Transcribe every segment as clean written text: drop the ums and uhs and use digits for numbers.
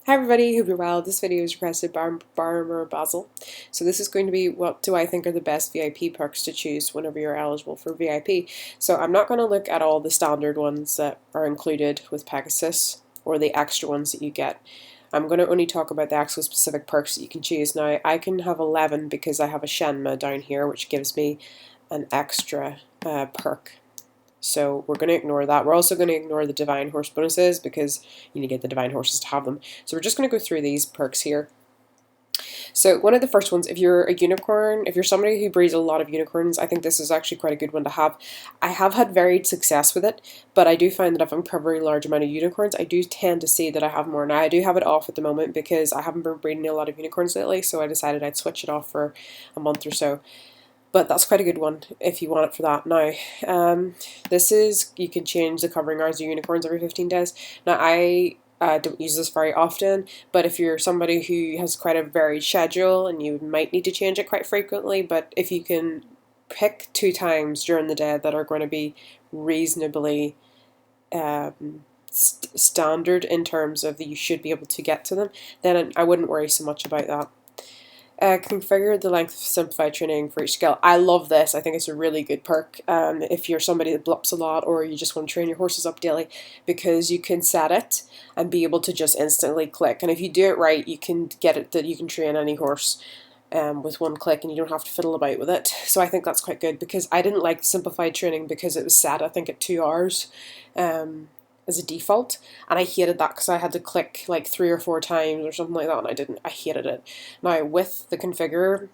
Hi everybody, hope you're well. This video is requested by barrermoorbasil. So this is going to be what do I think are the best VIP perks to choose whenever you're eligible for VIP. So I'm not going to look at all the standard ones that are included with Pegasus or the extra ones that you get. I'm going to only talk about the actual specific perks that you can choose. Now I can have 11 because I have a Shenma down here which gives me an extra perk. So we're going to ignore that. We're also going to ignore the divine horse bonuses because you need to get the divine horses to have them. So we're just going to go through these perks here. So one of the first ones, if you're a unicorn, if you're somebody who breeds a lot of unicorns, I think this is actually quite a good one to have. I have had varied success with it, but I do find that if I'm covering a large amount of unicorns, I do tend to see that I have more. Now I do have it off at the moment because I haven't been breeding a lot of unicorns lately, so I decided I'd switch it off for a month or so. But that's quite a good one if you want it for that. Now, this is, you can change the covering hours of unicorns every 15 days. Now, I don't use this very often, but if you're somebody who has quite a varied schedule and you might need to change it quite frequently, but if you can pick 2 times during the day that are going to be reasonably standard in terms of that you should be able to get to them, then I wouldn't worry so much about that. Configure the length of simplified training for each skill. I love this. I think it's a really good perk if you're somebody that blups a lot or you just want to train your horses up daily, because you can set it and be able to just instantly click. And if you do it right, you can get it that you can train any horse with one click and you don't have to fiddle about with it. So I think that's quite good, because I didn't like simplified training because it was set, I think, at 2 hours. As a default, and I hated that because I had to click like 3 or 4 times or something like that, and I hated it. Now with the configuration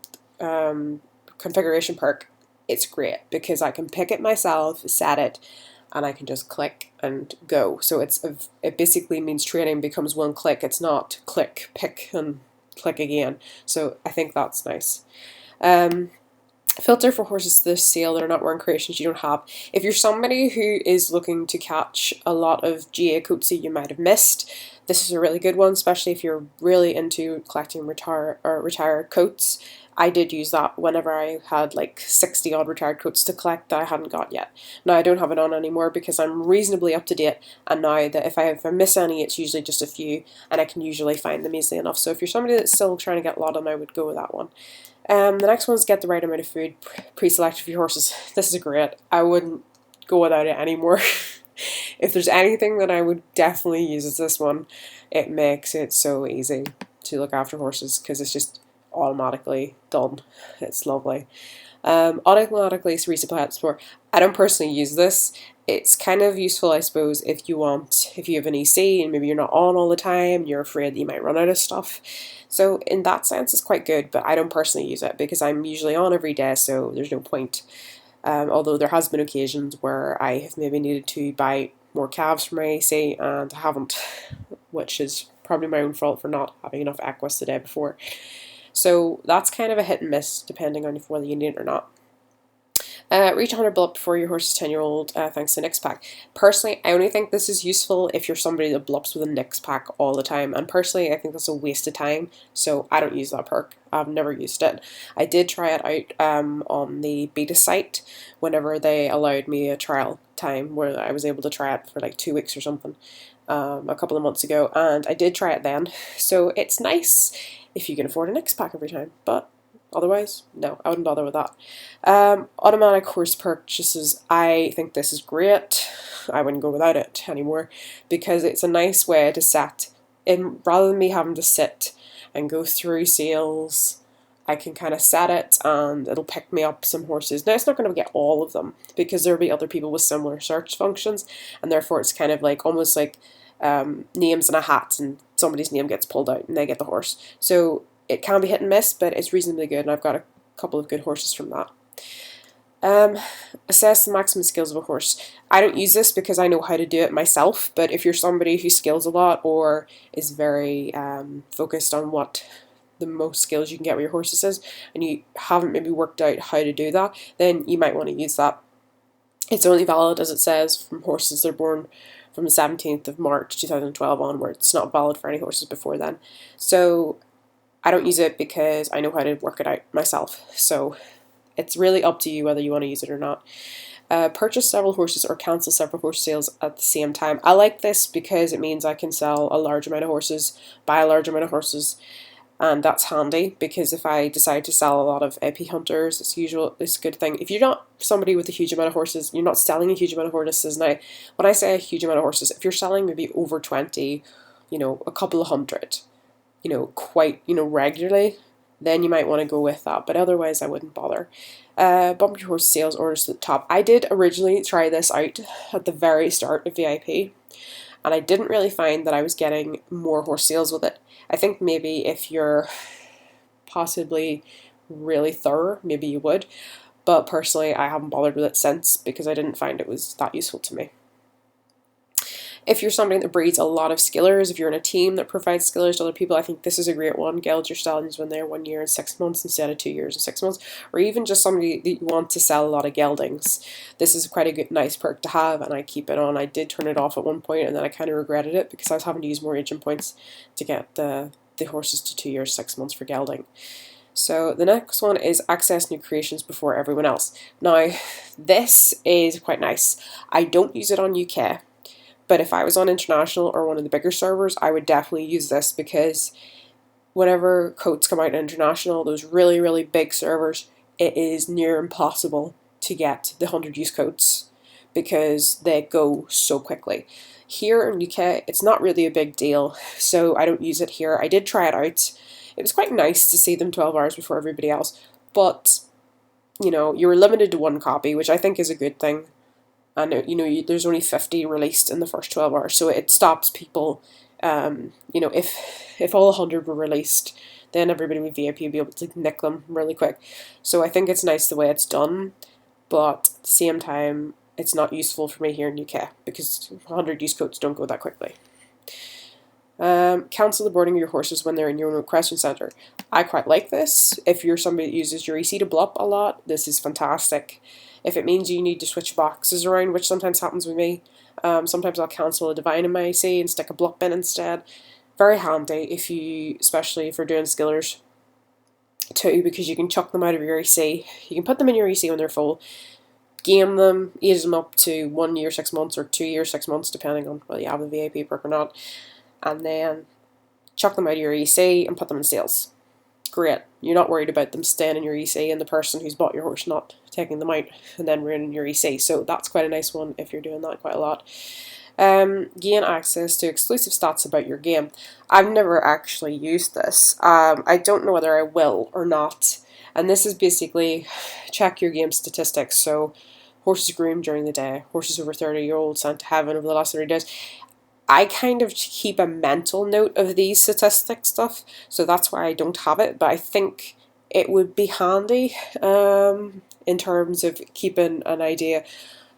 perk, it's great because I can pick it myself, set it, and I can just click and go. So it basically means training becomes one click. It's not click, pick, and click again. So I think that's nice. Filter for horses to the sale that are not wearing creations you don't have. If you're somebody who is looking to catch a lot of GA coats that you might have missed, this is a really good one, especially if you're really into collecting retired coats. I did use that whenever I had like 60 odd retired coats to collect that I hadn't got yet. Now I don't have it on anymore because I'm reasonably up to date, and now that if I miss any, it's usually just a few and I can usually find them easily enough. So if you're somebody that's still trying to get a lot of them, I would go with that one. The next one is get the right amount of food pre-selected for your horses. This is great. I wouldn't go without it anymore. If there's anything that I would definitely use, it's this one. It makes it so easy to look after horses because it's just automatically done. It's lovely. Automatically resupply at store. I don't personally use this. It's kind of useful, I suppose, if you have an EC and maybe you're not on all the time, you're afraid that you might run out of stuff. So in that sense, it's quite good, but I don't personally use it because I'm usually on every day, so there's no point. Although there has been occasions where I have maybe needed to buy more calves for my AC and I haven't, which is probably my own fault for not having enough equus the day before. So that's kind of a hit and miss depending on whether you need it or not. Reach 100 blup before your horse is 10-year-old thanks to Nix Pack. Personally, I only think this is useful if you're somebody that blups with a Nix Pack all the time, and personally I think that's a waste of time, so I don't use that perk. I've never used it. I did try it out on the beta site whenever they allowed me a trial time where I was able to try it for like 2 weeks or something a couple of months ago, and I did try it then, so it's nice if you can afford a Nix Pack every time, but otherwise, no, I wouldn't bother with that. Automatic horse purchases, I think this is great. I wouldn't go without it anymore because it's a nice way to set in, rather than me having to sit and go through sales. I can kind of set it and it'll pick me up some horses. Now it's not going to get all of them because there'll be other people with similar search functions, and therefore it's kind of like almost like names in a hat, and somebody's name gets pulled out and they get the horse. So it can be hit and miss, but it's reasonably good, and I've got a couple of good horses from that. Assess the maximum skills of a horse. I don't use this because I know how to do it myself, but if you're somebody who skills a lot or is very focused on what the most skills you can get with your horses is, and you haven't maybe worked out how to do that, then you might want to use that. It's only valid, as it says, from horses that are born from the 17th of March 2012 onwards. It's not valid for any horses before then. So I don't use it because I know how to work it out myself. So it's really up to you whether you want to use it or not. Purchase several horses or cancel several horse sales at the same time. I like this because it means I can sell a large amount of horses, buy a large amount of horses, and that's handy because if I decide to sell a lot of AP hunters, it's a good thing. If you're not somebody with a huge amount of horses, you're not selling a huge amount of horses. Now, when I say a huge amount of horses, if you're selling maybe over 20, a couple of hundred, quite, regularly, then you might want to go with that. But otherwise, I wouldn't bother. Bump your horse sales orders to the top. I did originally try this out at the very start of VIP, and I didn't really find that I was getting more horse sales with it. I think maybe if you're possibly really thorough, maybe you would. But personally, I haven't bothered with it since because I didn't find it was that useful to me. If you're somebody that breeds a lot of skillers, if you're in a team that provides skillers to other people, I think this is a great one. Geld your stallions when they're 1 year and 6 months instead of 2 years and 6 months. Or even just somebody that you want to sell a lot of geldings. This is quite a good, nice perk to have, and I keep it on. I did turn it off at one point, and then I kind of regretted it because I was having to use more agent points to get the horses to 2 years, 6 months for gelding. So the next one is access new creations before everyone else. Now, this is quite nice. I don't use it on UK. But if I was on international or one of the bigger servers, I would definitely use this because whenever coats come out in international, those really, really big servers, it is near impossible to get the 100 use coats because they go so quickly. Here in UK, it's not really a big deal, so I don't use it here. I did try it out. It was quite nice to see them 12 hours before everybody else, but you were limited to one copy, which I think is a good thing. And there's only 50 released in the first 12 hours, so it stops people. If all 100 were released, then everybody with VIP would be able to nick them really quick. So I think it's nice the way it's done, but at the same time, it's not useful for me here in UK because 100 use codes don't go that quickly. Cancel the boarding of your horses when they're in your own equestrian centre. I quite like this. If you're somebody that uses your EC to blup a lot, this is fantastic. If it means you need to switch boxes around, which sometimes happens with me, sometimes I'll cancel a divine in my EC and stick a blup in instead. Very handy especially if you're doing skillers too, because you can chuck them out of your EC. You can put them in your EC when they're full, game them, age them up to 1 year, 6 months, or 2 years, 6 months, depending on whether you have a VIP perk or not, and then chuck them out of your EC and put them in sales. Great. You're not worried about them staying in your EC and the person who's bought your horse not taking them out and then ruining your EC. So that's quite a nice one if you're doing that quite a lot. Gain access to exclusive stats about your game. I've never actually used this. I don't know whether I will or not. And this is basically check your game statistics. So horses groomed during the day, horses over 30-year-old sent to heaven over the last 30 days. I kind of keep a mental note of these statistic stuff, so that's why I don't have it, but I think it would be handy in terms of keeping an idea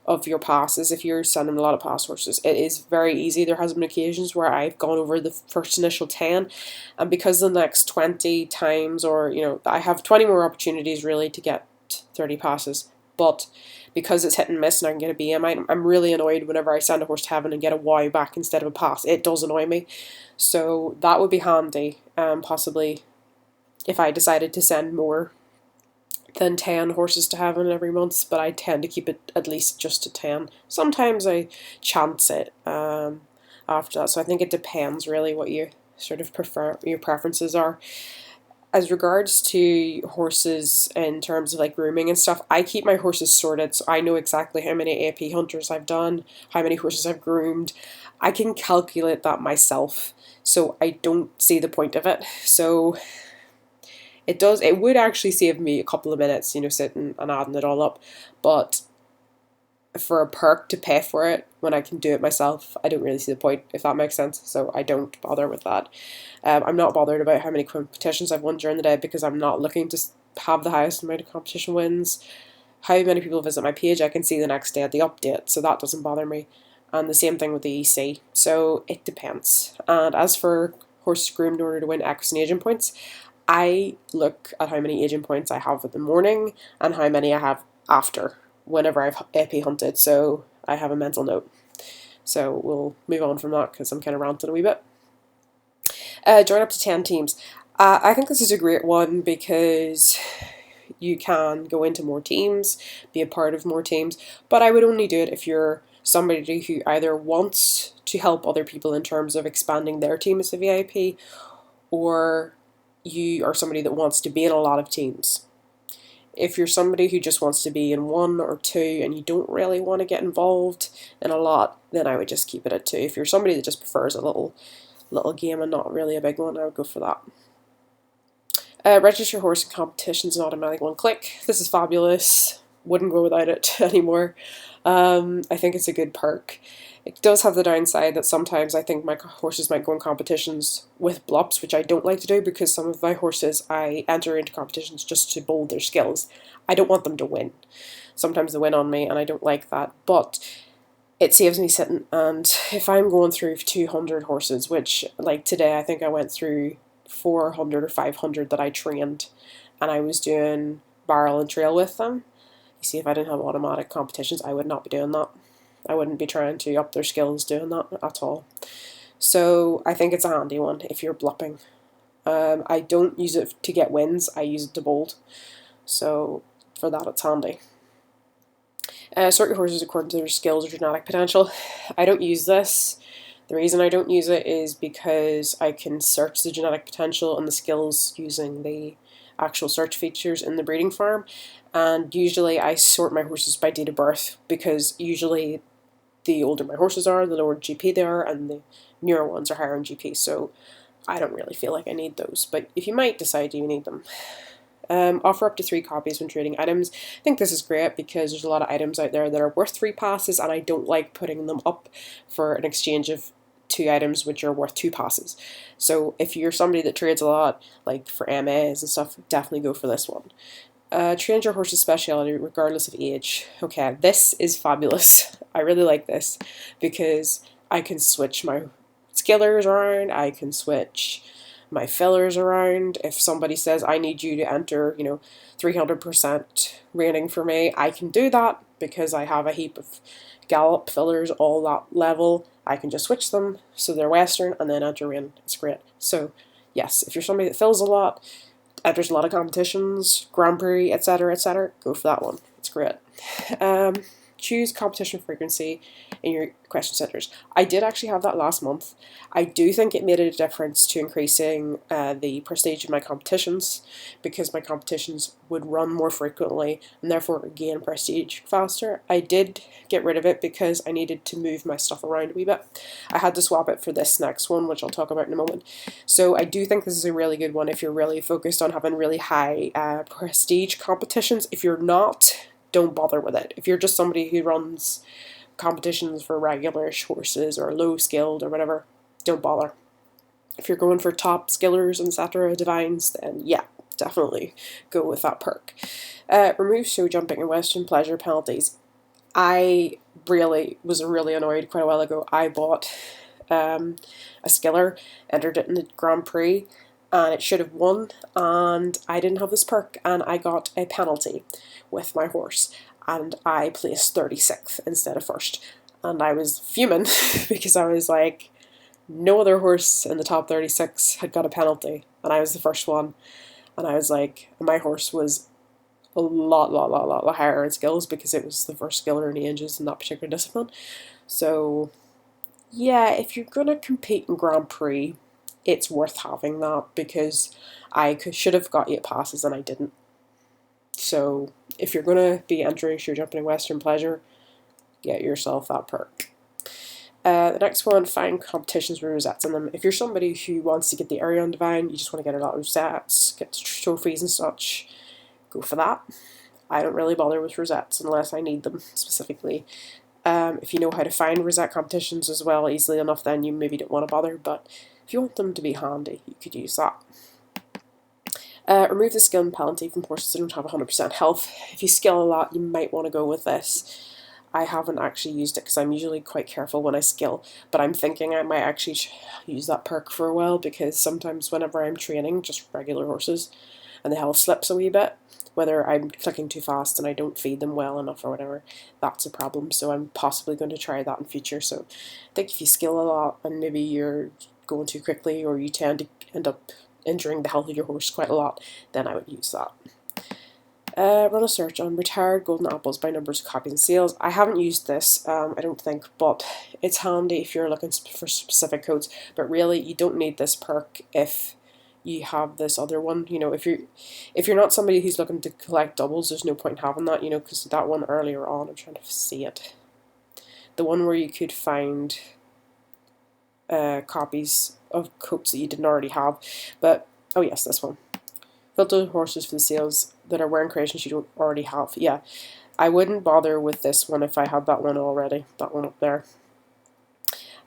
of your passes if you're sending a lot of pass horses. It is very easy. There has been occasions where I've gone over the first initial 10, and because the next 20 times, or I have 20 more opportunities really to get 30 passes, but because it's hit and miss and I can get a BM, I'm really annoyed whenever I send a horse to heaven and get a wow back instead of a pass. It does annoy me. So that would be handy, possibly if I decided to send more than 10 horses to heaven every month, but I tend to keep it at least just to 10. Sometimes I chance it after that, so I think it depends really what you sort of prefer, your preferences are. As regards to horses in terms of like grooming and stuff, I keep my horses sorted, so I know exactly how many AP hunters I've done, how many horses I've groomed. I can calculate that myself, so I don't see the point of it. So it would actually save me a couple of minutes, sitting and adding it all up, but for a perk to pay for it when I can do it myself, I don't really see the point, if that makes sense, so I don't bother with that. I'm not bothered about how many competitions I've won during the day because I'm not looking to have the highest amount of competition wins. How many people visit my page, I can see the next day at the update, so that doesn't bother me. And the same thing with the EC, so it depends. And as for horses groomed in order to win equine agent points, I look at how many agent points I have in the morning and how many I have after, whenever I've AP hunted, so I have a mental note. So we'll move on from that because I'm kind of ranting a wee bit. Join up to 10 teams. I think this is a great one because You can go into more teams, be a part of more teams, but I would only do it if you're somebody who either wants to help other people in terms of expanding their team as a VIP, or you are somebody that wants to be in a lot of teams. If you're somebody who just wants to be in one or two and you don't really want to get involved in a lot, then I would just keep it at two. If you're somebody that just prefers a little game and not really a big one, I would go for that. Register your horse in competitions and automatic one click. This is fabulous. Wouldn't go without it anymore. I think it's a good perk. It does have the downside that sometimes I think my horses might go in competitions with blops, which I don't like to do because some of my horses I enter into competitions just to bold their skills. I don't want them to win. Sometimes they win on me and I don't like that, but it saves me sitting. And if I'm going through 200 horses, which like today I think I went through 400 or 500 that I trained, and I was doing barrel and trail with them. You see, if I didn't have automatic competitions, I would not be doing that. I wouldn't be trying to up their skills doing that at all. So I think it's a handy one if you're blopping. I don't use it to get wins, I use it to bold. So for that it's handy. Sort your horses according to their skills or genetic potential. I don't use this. The reason I don't use it is because I can search the genetic potential and the skills using the actual search features in the breeding farm, and usually I sort my horses by date of birth because usually the older my horses are, the lower GP they are, and the newer ones are higher in GP, so I don't really feel like I need those, but if you might decide you need them. Offer up to 3 copies when trading items. I think this is great because there's a lot of items out there that are worth 3 passes, and I don't like putting them up for an exchange of 2 items which are worth 2 passes. So if you're somebody that trades a lot, like for MAs and stuff, definitely go for this one. Train your horse's speciality regardless of age. Okay, this is fabulous. I really like this because I can switch my skillers around, I can switch my fillers around. If somebody says I need you to enter, 300% rating for me, I can do that because I have a heap of gallop fillers all that level. I can just switch them so they're Western and then enter in. It's great. So yes, if you're somebody that fills a lot, enters a lot of competitions, Grand Prix, etc., go for that one. It's great. Choose competition frequency in your question centers. I did actually have that last month. I do think it made a difference to increasing the prestige in my competitions because my competitions would run more frequently and therefore gain prestige faster. I did get rid of it because I needed to move my stuff around a wee bit. I had to swap it for this next one, which I'll talk about in a moment. So I do think this is a really good one if you're really focused on having really high prestige competitions. If you're not, don't bother with it. If you're just somebody who runs competitions for regular-ish horses or low skilled or whatever, don't bother. If you're going for top skillers, etc., divines, then yeah, definitely go with that perk. Remove show jumping and Western pleasure penalties. I was really annoyed quite a while ago. I bought a skiller, entered it in the Grand Prix, and it should have won, and I didn't have this perk, and I got a penalty with my horse, and I placed 36th instead of 1st, and I was fuming because I was like, no other horse in the top 36 had got a penalty, and I was the first one, and I was like, my horse was a lot higher in skills because it was the first skiller in ages in that particular discipline. So yeah, if you're gonna compete in Grand Prix, it's worth having that because I should have got 8 passes and I didn't. So if you're going to be entering show jumping in Western pleasure, get yourself that perk. The next one, find competitions with rosettes in them. If you're somebody who wants to get the Arion Divine, you just want to get a lot of rosettes, get trophies and such, go for that. I don't really bother with rosettes unless I need them specifically. If you know how to find rosette competitions as well easily enough, then you maybe don't want to bother, but if you want them to be handy, you could use that. Remove the skill penalty from horses that don't have 100% health. If you skill a lot, you might want to go with this. I haven't actually used it because I'm usually quite careful when I skill, but I'm thinking I might actually use that perk for a while because sometimes whenever I'm training just regular horses and the health slips a wee bit, whether I'm clicking too fast and I don't feed them well enough or whatever, that's a problem. So I'm possibly going to try that in future. So I think if you skill a lot and maybe you're going too quickly or you tend to end up injuring the health of your horse quite a lot, then I would use that. Run a search on retired golden apples by numbers of copies and sales. I haven't used this, I don't think, but it's handy if you're looking for specific codes. But really, you don't need this perk if you have this other one. You know, if you're not somebody who's looking to collect doubles, there's no point in having that. You know, because that one earlier on, I'm trying to see it, the one where you could find copies of coats that you didn't already have. But oh yes, this one. Filter horses for the sales that are wearing creations you don't already have. Yeah, I wouldn't bother with this one if I had that one already. That one up there.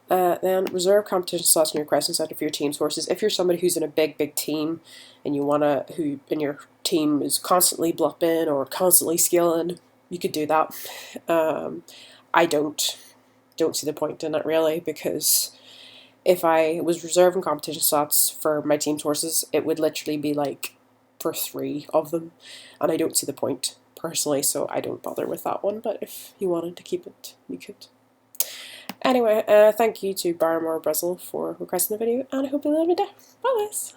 Then reserve competition slots in your question center for your team's horses. If you're somebody who's in a big team and you wanna and your team is constantly bluffing or constantly skilling, you could do that. I don't see the point in it really, because if I was reserving competition slots for my team's horses, it would literally be like for 3 of them, and I don't see the point personally, so I don't bother with that one. But if you wanted to keep it, you could. Anyway, thank you to barrermoorbasil for requesting the video, and I hope you have a lovely day. Bye guys!